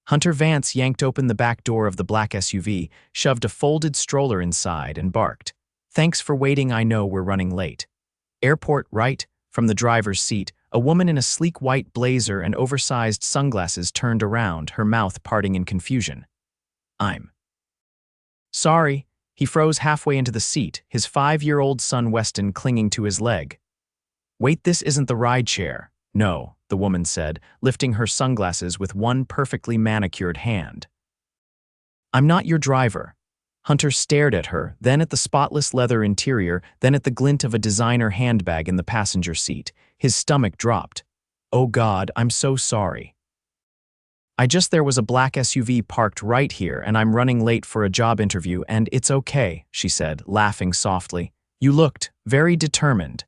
Hunter Vance yanked open the back door of the black SUV, shoved a folded stroller inside, and barked, "Thanks for waiting, I know we're running late." "Airport, right?" From the driver's seat, a woman in a sleek white blazer and oversized sunglasses turned around, her mouth parting in confusion. "I'm sorry." He froze halfway into the seat, his 5-year-old son Weston clinging to his leg. "Wait, this isn't the ride share." "No," the woman said, lifting her sunglasses with one perfectly manicured hand. "I'm not your driver." Hunter stared at her, then at the spotless leather interior, then at the glint of a designer handbag in the passenger seat. His stomach dropped. "Oh God, I'm so sorry. There was a black SUV parked right here and I'm running late for a job interview and it's okay," she said, laughing softly. "You looked very determined."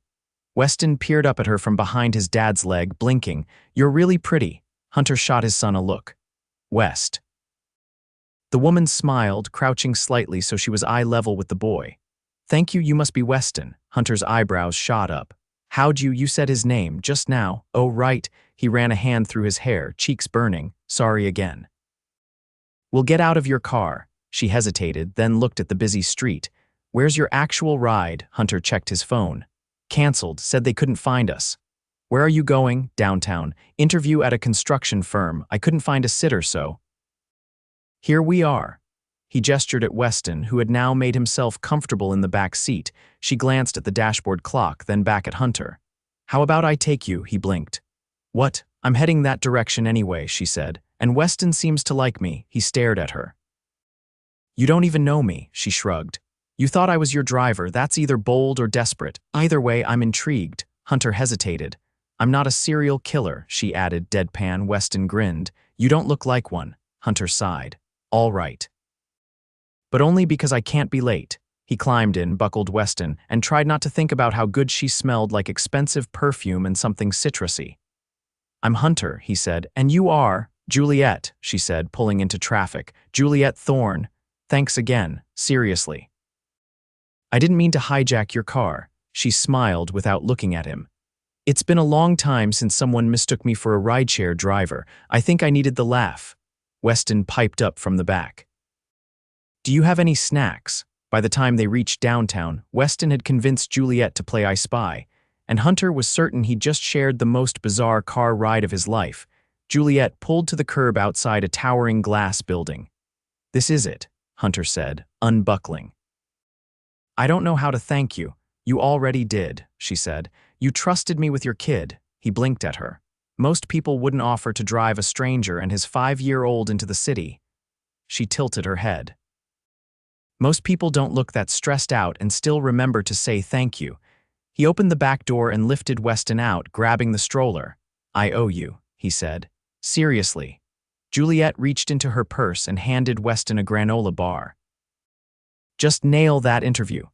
Weston peered up at her from behind his dad's leg, blinking. "You're really pretty." Hunter shot his son a look. "West." The woman smiled, crouching slightly so she was eye level with the boy. "Thank you, you must be Weston." Hunter's eyebrows shot up. "How'd you said his name, just now." "Oh, right." He ran a hand through his hair, cheeks burning. "Sorry again." "We'll get out of your car." She hesitated, then looked at the busy street. "Where's your actual ride?" Hunter checked his phone. "Cancelled, said they couldn't find us." "Where are you going?" "Downtown. Interview at a construction firm. I couldn't find a sitter, so." "Here we are." He gestured at Weston, who had now made himself comfortable in the back seat. She glanced at the dashboard clock, then back at Hunter. "How about I take you?" He blinked. "What? I'm heading that direction anyway," she said. "And Weston seems to like me." He stared at her. "You don't even know me," she shrugged. "You thought I was your driver. That's either bold or desperate. Either way, I'm intrigued." Hunter hesitated. "I'm not a serial killer," she added, deadpan. Weston grinned. "You don't look like one." Hunter sighed. "All right. But only because I can't be late." He climbed in, buckled Weston, and tried not to think about how good she smelled, like expensive perfume and something citrusy. "I'm Hunter," he said. "And you are?" "Juliette," she said, pulling into traffic. "Juliette Thorne. Thanks again. Seriously. I didn't mean to hijack your car." She smiled without looking at him. "It's been a long time since someone mistook me for a rideshare driver. I think I needed the laugh." Weston piped up from the back. "Do you have any snacks?" By the time they reached downtown, Weston had convinced Juliette to play I Spy, and Hunter was certain he'd just shared the most bizarre car ride of his life. Juliette pulled to the curb outside a towering glass building. "This is it," Hunter said, unbuckling. "I don't know how to thank you." "You already did," she said. "You trusted me with your kid." He blinked at her. "Most people wouldn't offer to drive a stranger and his 5-year-old into the city." She tilted her head. "Most people don't look that stressed out and still remember to say thank you." He opened the back door and lifted Weston out, grabbing the stroller. "I owe you," he said. "Seriously." Juliette reached into her purse and handed Weston a granola bar. "Just nail that interview."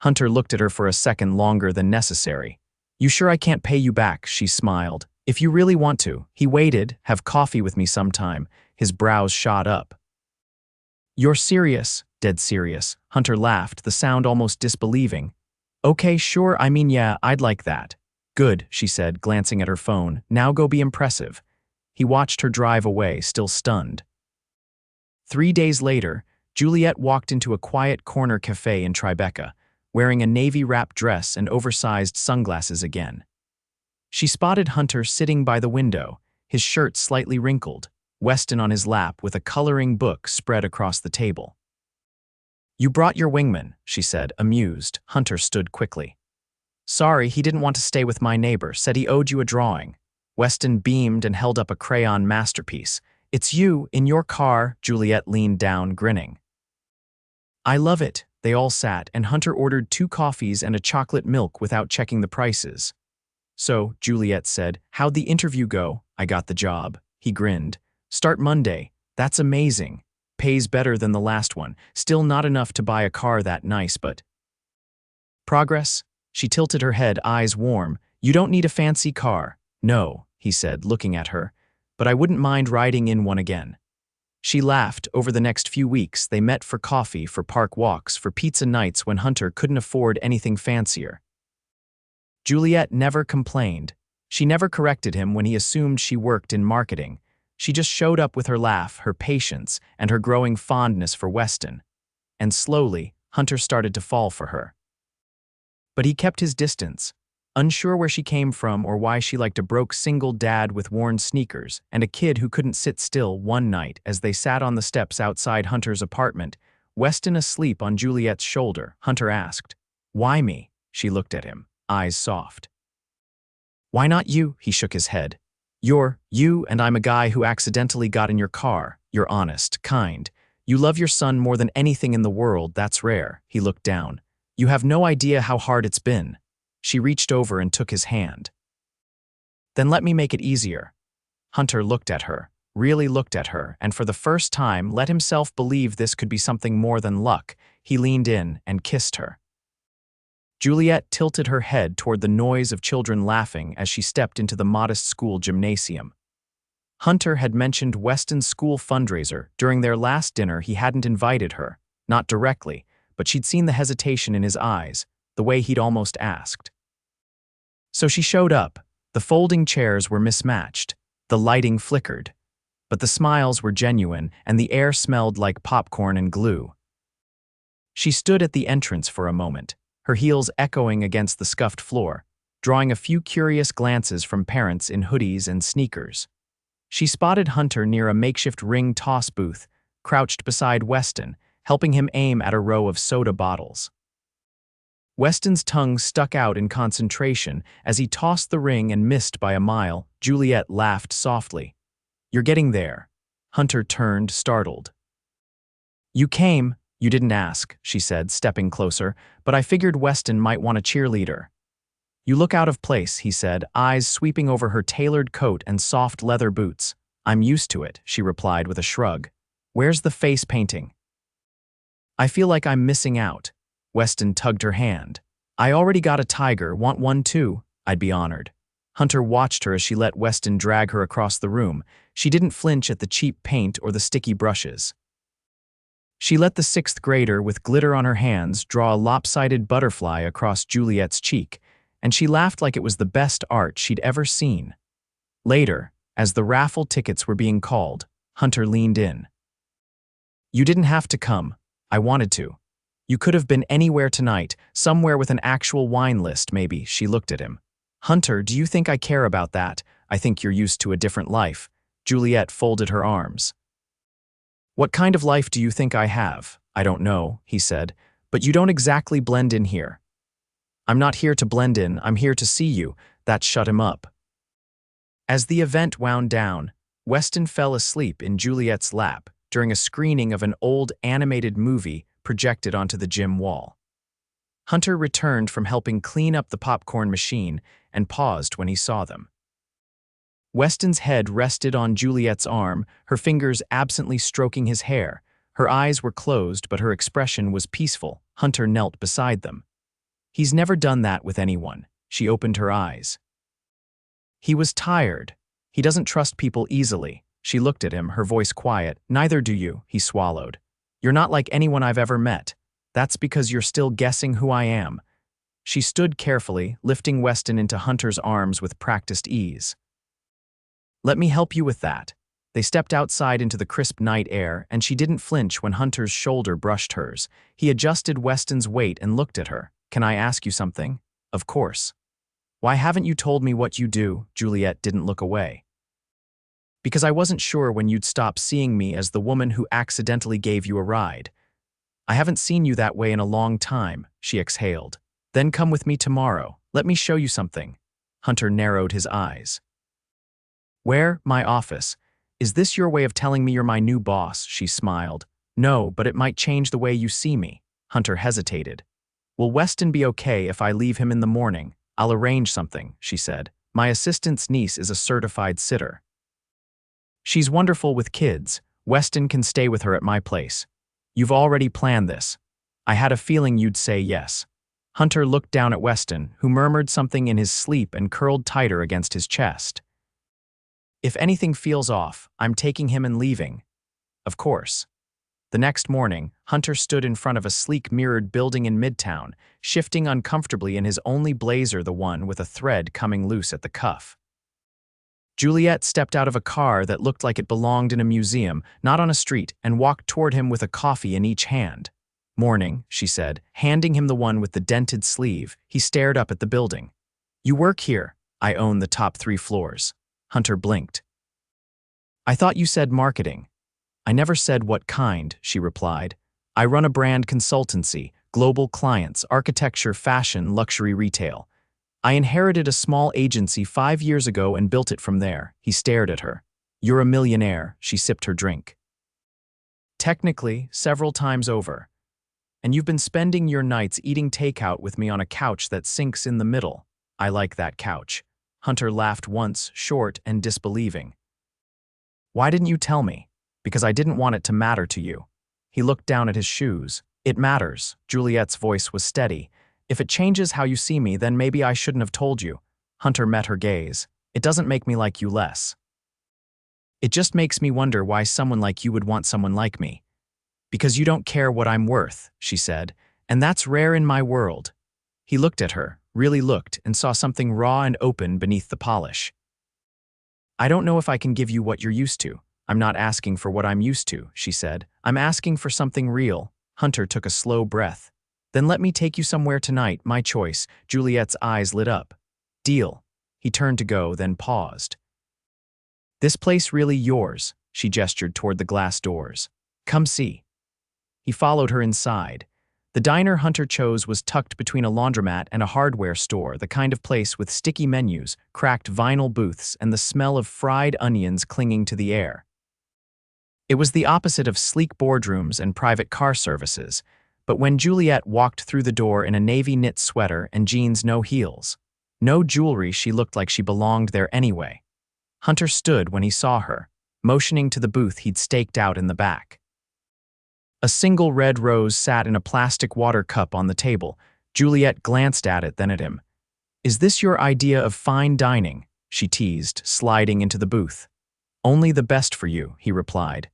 Hunter looked at her for a second longer than necessary. "You sure I can't pay you back?" She smiled. "If you really want to." He waited. "Have coffee with me sometime." His brows shot up. "You're serious?" "Dead serious." Hunter laughed, the sound almost disbelieving. "Okay, sure, I mean, yeah, I'd like that." "Good," she said, glancing at her phone. "Now go be impressive." He watched her drive away, still stunned. 3 days later, Juliette walked into a quiet corner cafe in Tribeca, wearing a navy-wrap dress and oversized sunglasses again. She spotted Hunter sitting by the window, his shirt slightly wrinkled, Weston on his lap with a coloring book spread across the table. "You brought your wingman," she said, amused. Hunter stood quickly. "Sorry, he didn't want to stay with my neighbor, said he owed you a drawing." Weston beamed and held up a crayon masterpiece. "It's you, in your car." Juliette leaned down, grinning. "I love it." They all sat, and Hunter ordered 2 coffees and a chocolate milk without checking the prices. "So," Juliette said, "how'd the interview go?" "I got the job." He grinned. "Start Monday." "That's amazing." "Pays better than the last one. Still not enough to buy a car that nice, but..." "Progress?" She tilted her head, eyes warm. "You don't need a fancy car." "No," he said, looking at her, "but I wouldn't mind riding in one again." She laughed. Over the next few weeks, they met for coffee, for park walks, for pizza nights when Hunter couldn't afford anything fancier. Juliette never complained. She never corrected him when he assumed she worked in marketing. She just showed up with her laugh, her patience, and her growing fondness for Weston. And slowly, Hunter started to fall for her. But he kept his distance, unsure where she came from or why she liked a broke single dad with worn sneakers and a kid who couldn't sit still. One night, as they sat on the steps outside Hunter's apartment, Weston asleep on Juliette's shoulder, Hunter asked, "Why me?" She looked at him, eyes soft. "Why not you?" He shook his head. You, and I'm a guy who accidentally got in your car. You're honest, kind. You love your son more than anything in the world. That's rare." He looked down. "You have no idea how hard it's been." She reached over and took his hand. "Then let me make it easier." Hunter looked at her, really looked at her, and for the first time let himself believe this could be something more than luck. He leaned in and kissed her. Juliette tilted her head toward the noise of children laughing as she stepped into the modest school gymnasium. Hunter had mentioned Weston's school fundraiser. During their last dinner, he hadn't invited her, not directly, but she'd seen the hesitation in his eyes, the way he'd almost asked. So she showed up. The folding chairs were mismatched, the lighting flickered, but the smiles were genuine and the air smelled like popcorn and glue. She stood at the entrance for a moment, her heels echoing against the scuffed floor, drawing a few curious glances from parents in hoodies and sneakers. She spotted Hunter near a makeshift ring toss booth, crouched beside Weston, helping him aim at a row of soda bottles. Weston's tongue stuck out in concentration as he tossed the ring and missed by a mile. Juliette laughed softly. "You're getting there." Hunter turned, startled. "You came. You didn't ask," she said, stepping closer, "but I figured Weston might want a cheerleader." "You look out of place," he said, eyes sweeping over her tailored coat and soft leather boots. "I'm used to it," she replied with a shrug. "Where's the face painting?" "I feel like I'm missing out." Weston tugged her hand. "I already got a tiger. Want one too?" "I'd be honored." Hunter watched her as she let Weston drag her across the room. She didn't flinch at the cheap paint or the sticky brushes. She let the sixth grader with glitter on her hands draw a lopsided butterfly across Juliette's cheek, and she laughed like it was the best art she'd ever seen. Later, as the raffle tickets were being called, Hunter leaned in. "You didn't have to come. I wanted to. You could have been anywhere tonight, somewhere with an actual wine list, maybe." She looked at him. "Hunter, do you think I care about that? I think you're used to a different life." Juliette folded her arms. "What kind of life do you think I have?" "I don't know," he said, "but you don't exactly blend in here." "I'm not here to blend in, I'm here to see you." That shut him up. As the event wound down, Weston fell asleep in Juliette's lap during a screening of an old animated movie projected onto the gym wall. Hunter returned from helping clean up the popcorn machine and paused when he saw them. Weston's head rested on Juliette's arm, her fingers absently stroking his hair. Her eyes were closed, but her expression was peaceful. Hunter knelt beside them. "He's never done that with anyone." She opened her eyes. "He was tired. He doesn't trust people easily." She looked at him, her voice quiet. "Neither do you," he swallowed. "You're not like anyone I've ever met. That's because you're still guessing who I am." She stood carefully, lifting Weston into Hunter's arms with practiced ease. "Let me help you with that." They stepped outside into the crisp night air, and she didn't flinch when Hunter's shoulder brushed hers. He adjusted Weston's weight and looked at her. "Can I ask you something?" "Of course." "Why haven't you told me what you do?" Juliette didn't look away. "Because I wasn't sure when you'd stop seeing me as the woman who accidentally gave you a ride. I haven't seen you that way in a long time," she exhaled. "Then come with me tomorrow. Let me show you something." Hunter narrowed his eyes. "Where? My office. Is this your way of telling me you're my new boss?" She smiled. "No, but it might change the way you see me." Hunter hesitated. "Will Weston be okay if I leave him in the morning?" "I'll arrange something," she said. "My assistant's niece is a certified sitter. She's wonderful with kids. Weston can stay with her at my place." "You've already planned this." "I had a feeling you'd say yes." Hunter looked down at Weston, who murmured something in his sleep and curled tighter against his chest. "If anything feels off, I'm taking him and leaving." "Of course." The next morning, Hunter stood in front of a sleek mirrored building in Midtown, shifting uncomfortably in his only blazer, the one with a thread coming loose at the cuff. Juliette stepped out of a car that looked like it belonged in a museum, not on a street, and walked toward him with a coffee in each hand. "Morning," she said, handing him the one with the dented sleeve. He stared up at the building. "You work here?" "I own the top 3 floors." Hunter blinked. "I thought you said marketing." "I never said what kind," she replied. "I run a brand consultancy, global clients, architecture, fashion, luxury retail. I inherited a small agency 5 years ago and built it from there." He stared at her. "You're a millionaire," she sipped her drink. "Technically, several times over. And you've been spending your nights eating takeout with me on a couch that sinks in the middle." "I like that couch." Hunter laughed once, short and disbelieving. "Why didn't you tell me?" "Because I didn't want it to matter to you." He looked down at his shoes. "It matters." Juliette's voice was steady. "If it changes how you see me, then maybe I shouldn't have told you." Hunter met her gaze. "It doesn't make me like you less. It just makes me wonder why someone like you would want someone like me." "Because you don't care what I'm worth," she said, "and that's rare in my world." He looked at her, really looked, and saw something raw and open beneath the polish. "I don't know if I can give you what you're used to." "I'm not asking for what I'm used to," she said. "I'm asking for something real." Hunter took a slow breath. "Then let me take you somewhere tonight, my choice." Juliette's eyes lit up. "Deal." He turned to go, then paused. "This place really yours?" She gestured toward the glass doors. "Come see." He followed her inside. The diner Hunter chose was tucked between a laundromat and a hardware store, the kind of place with sticky menus, cracked vinyl booths, and the smell of fried onions clinging to the air. It was the opposite of sleek boardrooms and private car services, but when Juliette walked through the door in a navy knit sweater and jeans no heels, no jewelry, she looked like she belonged there anyway. Hunter stood when he saw her, motioning to the booth he'd staked out in the back. A single red rose sat in a plastic water cup on the table. Juliette glanced at it, then at him. "Is this your idea of fine dining?" she teased, sliding into the booth. "Only the best for you," he replied.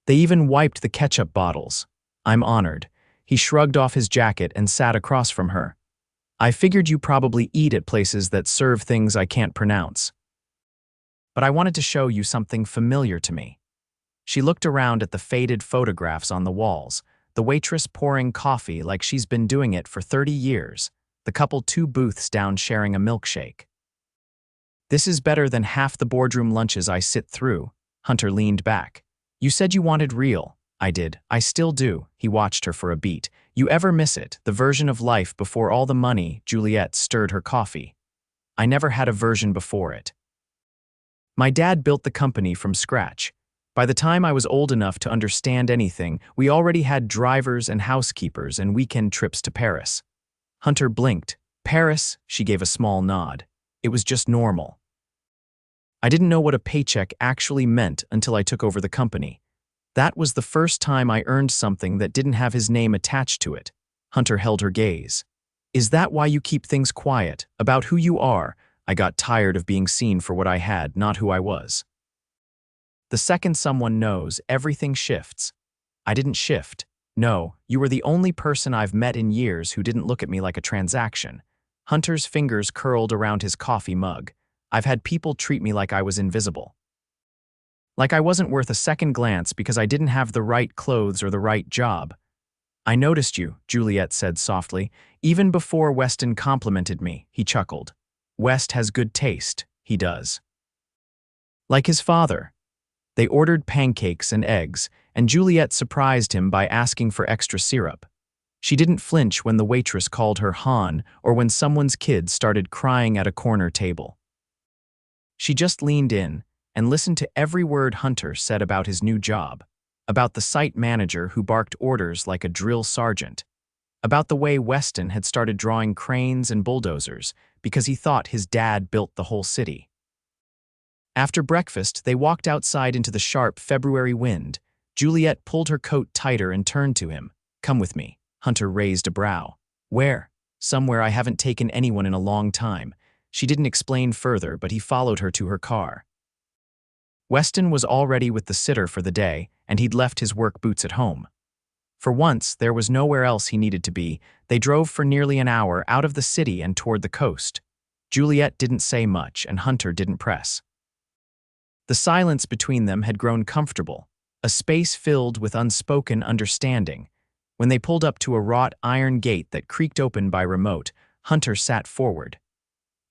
"They even wiped the ketchup bottles." "I'm honored." He shrugged off his jacket and sat across from her. "I figured you probably eat at places that serve things I can't pronounce. But I wanted to show you something familiar to me." She looked around at the faded photographs on the walls, the waitress pouring coffee like she's been doing it for 30 years, the couple 2 booths down sharing a milkshake. "This is better than half the boardroom lunches I sit through." Hunter leaned back. "You said you wanted real." "I did. I still do." He watched her for a beat. "You ever miss it, the version of life before all the money?" Juliette stirred her coffee. "I never had a version before it. My dad built the company from scratch. By the time I was old enough to understand anything, we already had drivers and housekeepers and weekend trips to Paris." Hunter blinked. "Paris?" She gave a small nod. "It was just normal. I didn't know what a paycheck actually meant until I took over the company. That was the first time I earned something that didn't have his name attached to it." Hunter held her gaze. "Is that why you keep things quiet, about who you are?" "I got tired of being seen for what I had, not who I was. The second someone knows, everything shifts." "I didn't shift." "No, you were the only person I've met in years who didn't look at me like a transaction." Hunter's fingers curled around his coffee mug. "I've had people treat me like I was invisible. Like I wasn't worth a second glance because I didn't have the right clothes or the right job." "I noticed you," Juliette said softly, "even before Weston complimented me." He chuckled. "West has good taste." "He does. Like his father." They ordered pancakes and eggs, and Juliette surprised him by asking for extra syrup. She didn't flinch when the waitress called her Han or when someone's kid started crying at a corner table. She just leaned in and listened to every word Hunter said about his new job, about the site manager who barked orders like a drill sergeant, about the way Weston had started drawing cranes and bulldozers because he thought his dad built the whole city. After breakfast, they walked outside into the sharp February wind. Juliette pulled her coat tighter and turned to him. "Come with me." Hunter raised a brow. "Where?" "Somewhere I haven't taken anyone in a long time." She didn't explain further, but he followed her to her car. Weston was already with the sitter for the day, and he'd left his work boots at home. For once, there was nowhere else he needed to be. They drove for nearly an hour out of the city and toward the coast. Juliette didn't say much, and Hunter didn't press. The silence between them had grown comfortable, a space filled with unspoken understanding. When they pulled up to a wrought iron gate that creaked open by remote, Hunter sat forward.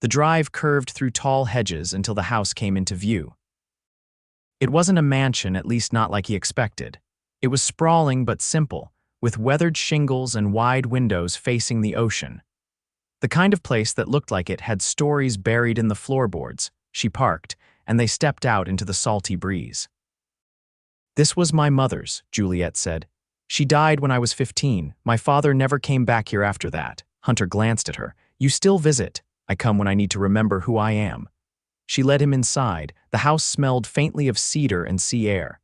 The drive curved through tall hedges until the house came into view. It wasn't a mansion, at least not like he expected. It was sprawling but simple, with weathered shingles and wide windows facing the ocean. The kind of place that looked like it had stories buried in the floorboards. She parked, and they stepped out into the salty breeze. "This was my mother's," Juliette said. "She died when I was 15. My father never came back here after that." Hunter glanced at her. "You still visit." "I come when I need to remember who I am." She led him inside. The house smelled faintly of cedar and sea air.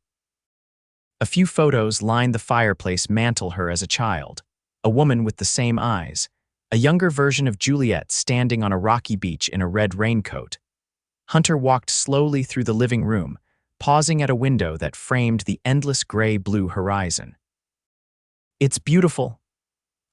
A few photos lined the fireplace mantel her as a child. A woman with the same eyes. A younger version of Juliette standing on a rocky beach in a red raincoat. Hunter walked slowly through the living room, pausing at a window that framed the endless gray-blue horizon. "It's beautiful.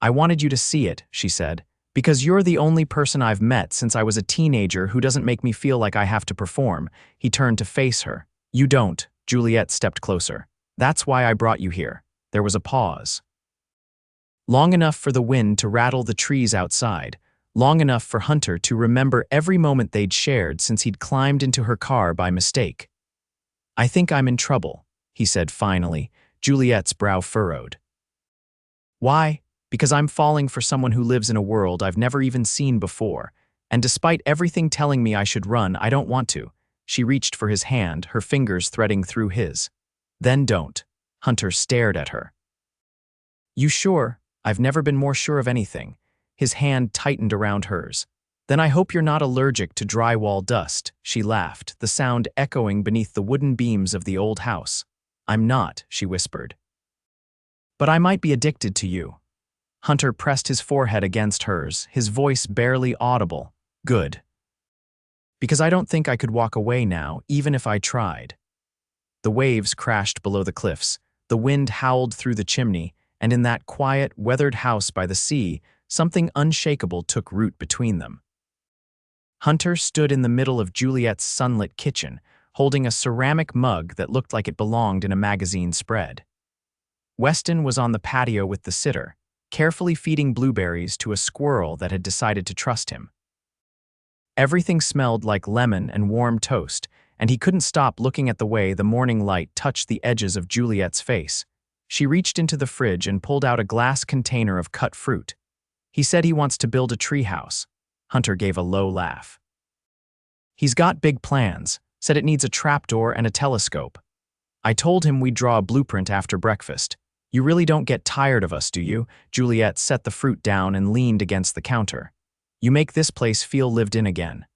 I wanted you to see it," she said, "because you're the only person I've met since I was a teenager who doesn't make me feel like I have to perform." He turned to face her. "You don't." Juliette stepped closer. "That's why I brought you here." There was a pause. Long enough for the wind to rattle the trees outside, long enough for Hunter to remember every moment they'd shared since he'd climbed into her car by mistake. "I think I'm in trouble," he said finally. Juliette's brow furrowed. "Why?" "Because I'm falling for someone who lives in a world I've never even seen before, and despite everything telling me I should run, I don't want to." She reached for his hand, her fingers threading through his. "Then don't." Hunter stared at her. "You sure?" "I've never been more sure of anything." His hand tightened around hers. "Then I hope you're not allergic to drywall dust." She laughed, the sound echoing beneath the wooden beams of the old house. "I'm not," she whispered. "But I might be addicted to you." Hunter pressed his forehead against hers, his voice barely audible. "Good. Because I don't think I could walk away now, even if I tried." The waves crashed below the cliffs, the wind howled through the chimney, and in that quiet, weathered house by the sea, something unshakable took root between them. Hunter stood in the middle of Juliette's sunlit kitchen, holding a ceramic mug that looked like it belonged in a magazine spread. Weston was on the patio with the sitter, carefully feeding blueberries to a squirrel that had decided to trust him. Everything smelled like lemon and warm toast, and he couldn't stop looking at the way the morning light touched the edges of Juliette's face. She reached into the fridge and pulled out a glass container of cut fruit. "He said he wants to build a treehouse." Hunter gave a low laugh. "He's got big plans, said it needs a trapdoor and a telescope. I told him we'd draw a blueprint after breakfast. You really don't get tired of us, do you?" Juliette set the fruit down and leaned against the counter. "You make this place feel lived in again."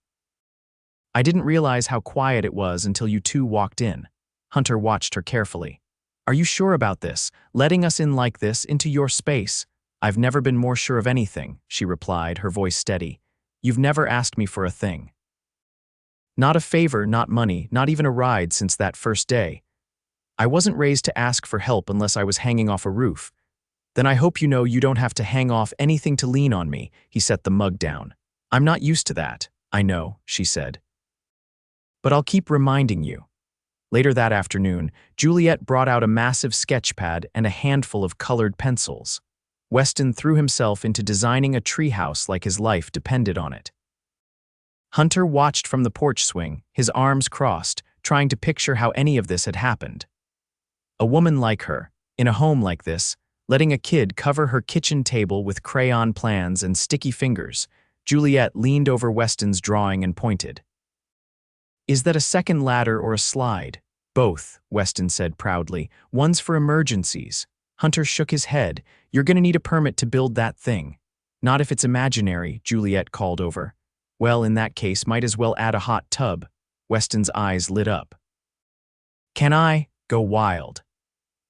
"I didn't realize how quiet it was until you two walked in." Hunter watched her carefully. "Are you sure about this, letting us in like this into your space?" "I've never been more sure of anything," she replied, her voice steady. "You've never asked me for a thing. Not a favor, not money, not even a ride since that first day. I wasn't raised to ask for help unless I was hanging off a roof." "Then I hope you know you don't have to hang off anything to lean on me." He set the mug down. "I'm not used to that." "I know," she said. "But I'll keep reminding you." Later that afternoon, Juliette brought out a massive sketch pad and a handful of colored pencils. Weston threw himself into designing a treehouse like his life depended on it. Hunter watched from the porch swing, his arms crossed, trying to picture how any of this had happened. A woman like her, in a home like this, letting a kid cover her kitchen table with crayon plans and sticky fingers. Juliette leaned over Weston's drawing and pointed. "Is that a second ladder or a slide?" "Both," Weston said proudly. "One's for emergencies." Hunter shook his head. "You're gonna need a permit to build that thing." "Not if it's imaginary," Juliette called over. "Well, in that case, might as well add a hot tub." Weston's eyes lit up. "Can I go wild?"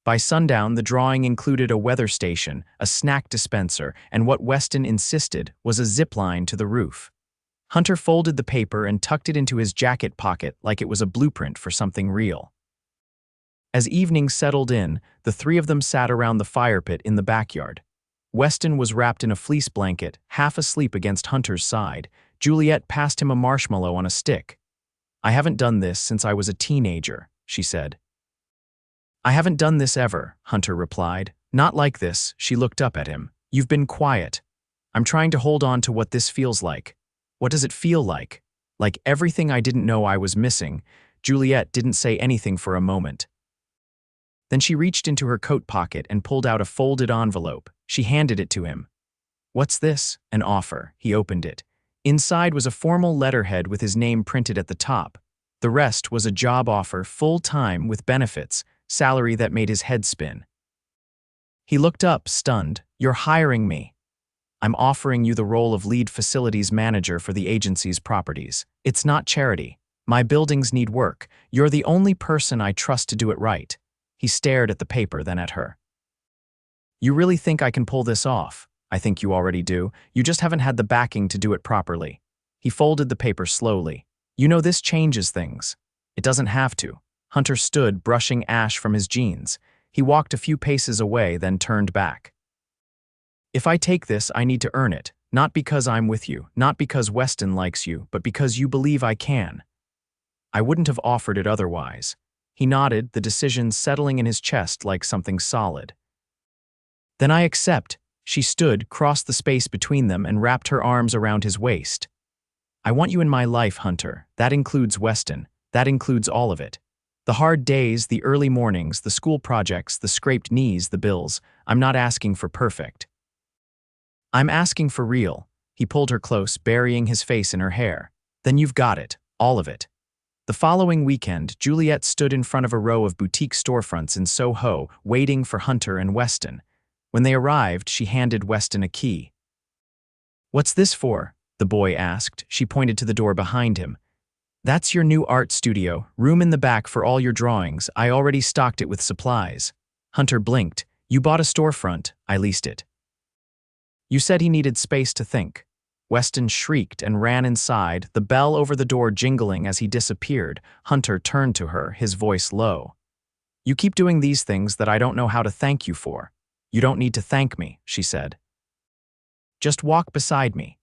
By sundown, the drawing included a weather station, a snack dispenser, and what Weston insisted was a zip line to the roof. Hunter folded the paper and tucked it into his jacket pocket like it was a blueprint for something real. As evening settled in, the three of them sat around the fire pit in the backyard. Weston was wrapped in a fleece blanket, half asleep against Hunter's side. Juliette passed him a marshmallow on a stick. "I haven't done this since I was a teenager," she said. "I haven't done this ever," Hunter replied. "Not like this." She looked up at him. "You've been quiet. I'm trying to hold on to what this feels like." "What does it feel like?" "Like everything I didn't know I was missing." Juliette didn't say anything for a moment. Then she reached into her coat pocket and pulled out a folded envelope. She handed it to him. "What's this?" "An offer." He opened it. Inside was a formal letterhead with his name printed at the top. The rest was a job offer, full-time, with benefits, salary that made his head spin. He looked up, stunned. "You're hiring me. I'm offering you the role of lead facilities manager for the agency's properties. It's not charity. My buildings need work. You're the only person I trust to do it right." He stared at the paper, then at her. "You really think I can pull this off?" "I think you already do. You just haven't had the backing to do it properly." He folded the paper slowly. "You know, this changes things." "It doesn't have to." Hunter stood, brushing ash from his jeans. He walked a few paces away, then turned back. "If I take this, I need to earn it. Not because I'm with you, not because Weston likes you, but because you believe I can. I wouldn't have offered it otherwise." He nodded, the decision settling in his chest like something solid. "Then I accept." She stood, crossed the space between them, and wrapped her arms around his waist. "I want you in my life, Hunter. That includes Weston. That includes all of it. The hard days, the early mornings, the school projects, the scraped knees, the bills. I'm not asking for perfect. I'm asking for real." He pulled her close, burying his face in her hair. "Then you've got it. All of it." The following weekend, Juliette stood in front of a row of boutique storefronts in Soho, waiting for Hunter and Weston. When they arrived, she handed Weston a key. "What's this for?" the boy asked. She pointed to the door behind him. "That's your new art studio. Room in the back for all your drawings. I already stocked it with supplies." Hunter blinked. "You bought a storefront. I leased it." "You said he needed space to think." Weston shrieked and ran inside, the bell over the door jingling as he disappeared. Hunter turned to her, his voice low. "You keep doing these things that I don't know how to thank you for." "You don't need to thank me," she said. "Just walk beside me."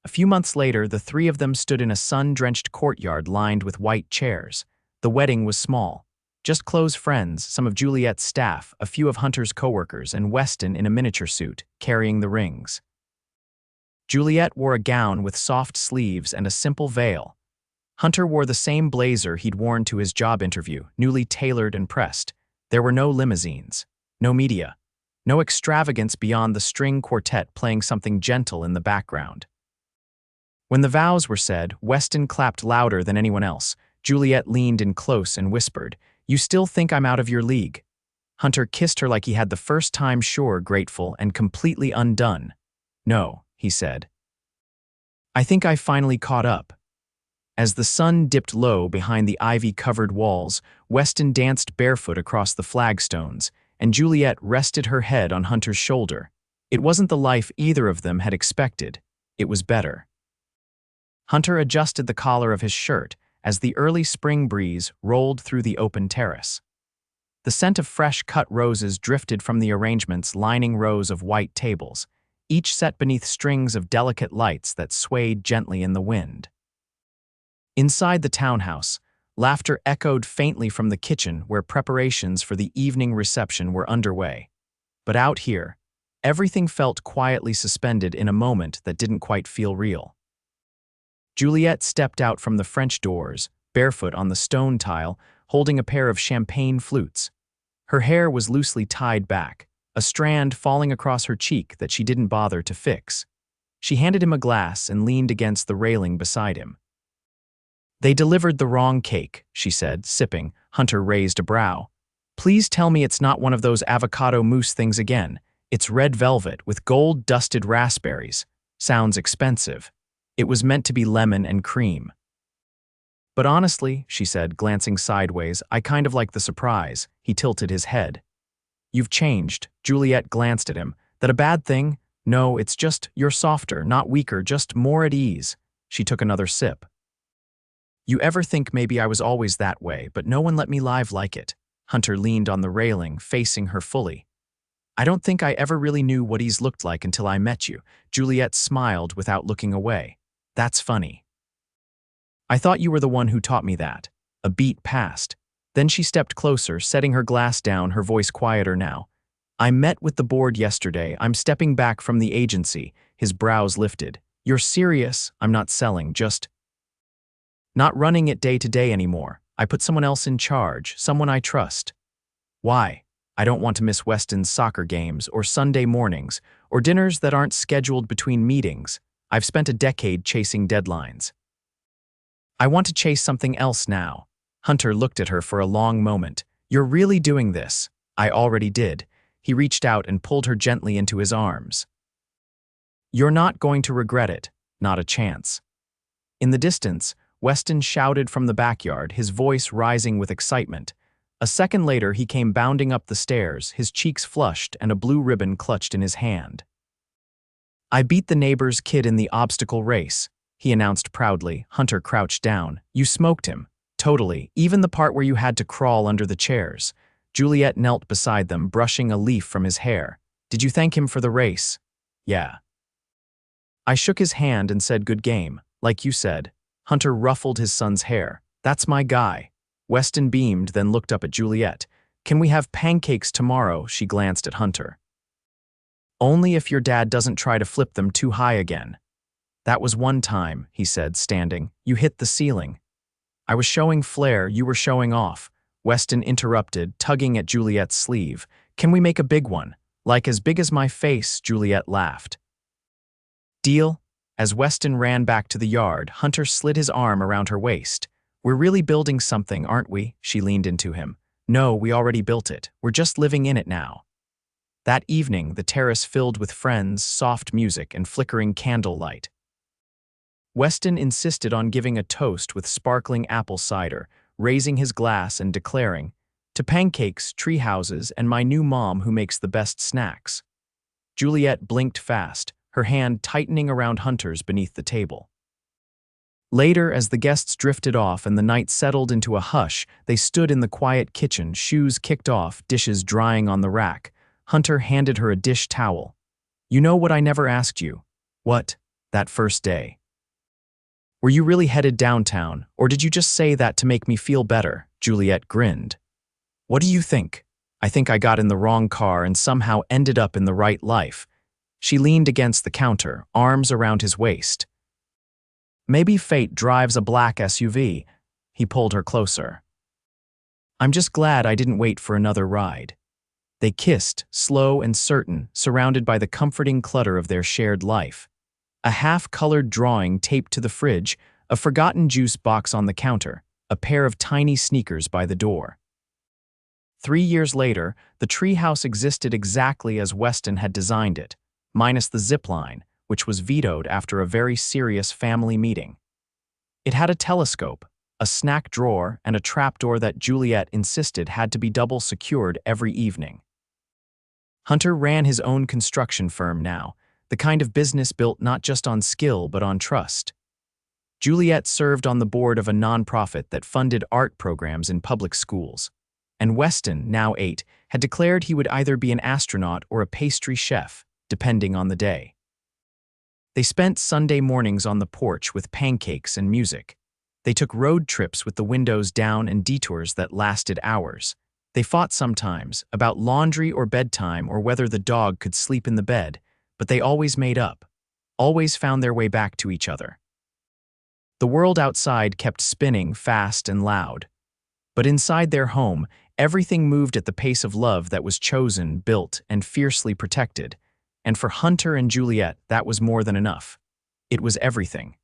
A few months later, the three of them stood in a sun-drenched courtyard lined with white chairs. The wedding was small. Just close friends, some of Juliette's staff, a few of Hunter's coworkers, and Weston in a miniature suit, carrying the rings. Juliette wore a gown with soft sleeves and a simple veil. Hunter wore the same blazer he'd worn to his job interview, newly tailored and pressed. There were no limousines, no media, no extravagance beyond the string quartet playing something gentle in the background. When the vows were said, Weston clapped louder than anyone else. Juliette leaned in close and whispered, "You still think I'm out of your league?" Hunter kissed her like he had the first time, sure, grateful, and completely undone. "No," he said. "I think I finally caught up." As the sun dipped low behind the ivy-covered walls, Weston danced barefoot across the flagstones, and Juliette rested her head on Hunter's shoulder. It wasn't the life either of them had expected. It was better. Hunter adjusted the collar of his shirt as the early spring breeze rolled through the open terrace. The scent of fresh cut roses drifted from the arrangements lining rows of white tables, each set beneath strings of delicate lights that swayed gently in the wind. Inside the townhouse, laughter echoed faintly from the kitchen where preparations for the evening reception were underway. But out here, everything felt quietly suspended in a moment that didn't quite feel real. Juliette stepped out from the French doors, barefoot on the stone tile, holding a pair of champagne flutes. Her hair was loosely tied back, a strand falling across her cheek that she didn't bother to fix. She handed him a glass and leaned against the railing beside him. "They delivered the wrong cake," she said, sipping. Hunter raised a brow. "Please tell me it's not one of those avocado mousse things again. It's red velvet with gold-dusted raspberries. Sounds expensive. It was meant to be lemon and cream." "But honestly," she said, glancing sideways, "I kind of like the surprise." He tilted his head. "You've changed." Juliette glanced at him. "That a bad thing?" "No, it's just you're softer, not weaker, just more at ease." She took another sip. "You ever think maybe I was always that way, but no one let me live like it?" Hunter leaned on the railing, facing her fully. "I don't think I ever really knew what he's looked like until I met you." Juliette smiled without looking away. That's funny. I thought you were the one who taught me that. A beat passed. Then she stepped closer, setting her glass down, her voice quieter now. I met with the board yesterday. I'm stepping back from the agency. His brows lifted. You're serious? I'm not selling, just not running it day to day anymore. I put someone else in charge, someone I trust. Why? I don't want to miss Weston's soccer games or Sunday mornings or dinners that aren't scheduled between meetings. I've spent a decade chasing deadlines. I want to chase something else now. Hunter looked at her for a long moment. You're really doing this. I already did. He reached out and pulled her gently into his arms. You're not going to regret it. Not a chance. In the distance, Weston shouted from the backyard, his voice rising with excitement. A second later, he came bounding up the stairs, his cheeks flushed and a blue ribbon clutched in his hand. I beat the neighbor's kid in the obstacle race, he announced proudly. Hunter crouched down. You smoked him. Totally, even the part where you had to crawl under the chairs. Juliette knelt beside them, brushing a leaf from his hair. Did you thank him for the race? Yeah. I shook his hand and said good game, like you said. Hunter ruffled his son's hair. That's my guy. Weston beamed, then looked up at Juliette. Can we have pancakes tomorrow? She glanced at Hunter. Only if your dad doesn't try to flip them too high again. That was one time, he said, standing. You hit the ceiling. I was showing flair, you were showing off. Weston interrupted, tugging at Juliette's sleeve. Can we make a big one? Like as big as my face, Juliette laughed. Deal? As Weston ran back to the yard, Hunter slid his arm around her waist. We're really building something, aren't we? She leaned into him. No, we already built it. We're just living in it now. That evening, the terrace filled with friends, soft music, and flickering candlelight. Weston insisted on giving a toast with sparkling apple cider, raising his glass and declaring, to pancakes, tree houses, and my new mom who makes the best snacks. Juliette blinked fast, her hand tightening around Hunter's beneath the table. Later, as the guests drifted off and the night settled into a hush, they stood in the quiet kitchen, shoes kicked off, dishes drying on the rack. Hunter handed her a dish towel. You know what I never asked you? What? That first day. Were you really headed downtown, or did you just say that to make me feel better? Juliette grinned. What do you think? I think I got in the wrong car and somehow ended up in the right life. She leaned against the counter, arms around his waist. Maybe fate drives a black SUV. He pulled her closer. I'm just glad I didn't wait for another ride. They kissed, slow and certain, surrounded by the comforting clutter of their shared life. A half-colored drawing taped to the fridge, a forgotten juice box on the counter, a pair of tiny sneakers by the door. 3 years later, the treehouse existed exactly as Weston had designed it, minus the zip line, which was vetoed after a very serious family meeting. It had a telescope, a snack drawer, and a trapdoor that Juliette insisted had to be double secured every evening. Hunter ran his own construction firm now, the kind of business built not just on skill but on trust. Juliette served on the board of a nonprofit that funded art programs in public schools. And Weston, now 8, had declared he would either be an astronaut or a pastry chef, depending on the day. They spent Sunday mornings on the porch with pancakes and music. They took road trips with the windows down and detours that lasted hours. They fought sometimes, about laundry or bedtime or whether the dog could sleep in the bed, but they always made up, always found their way back to each other. The world outside kept spinning fast and loud. But inside their home, everything moved at the pace of love that was chosen, built, and fiercely protected. And for Hunter and Juliette, that was more than enough. It was everything.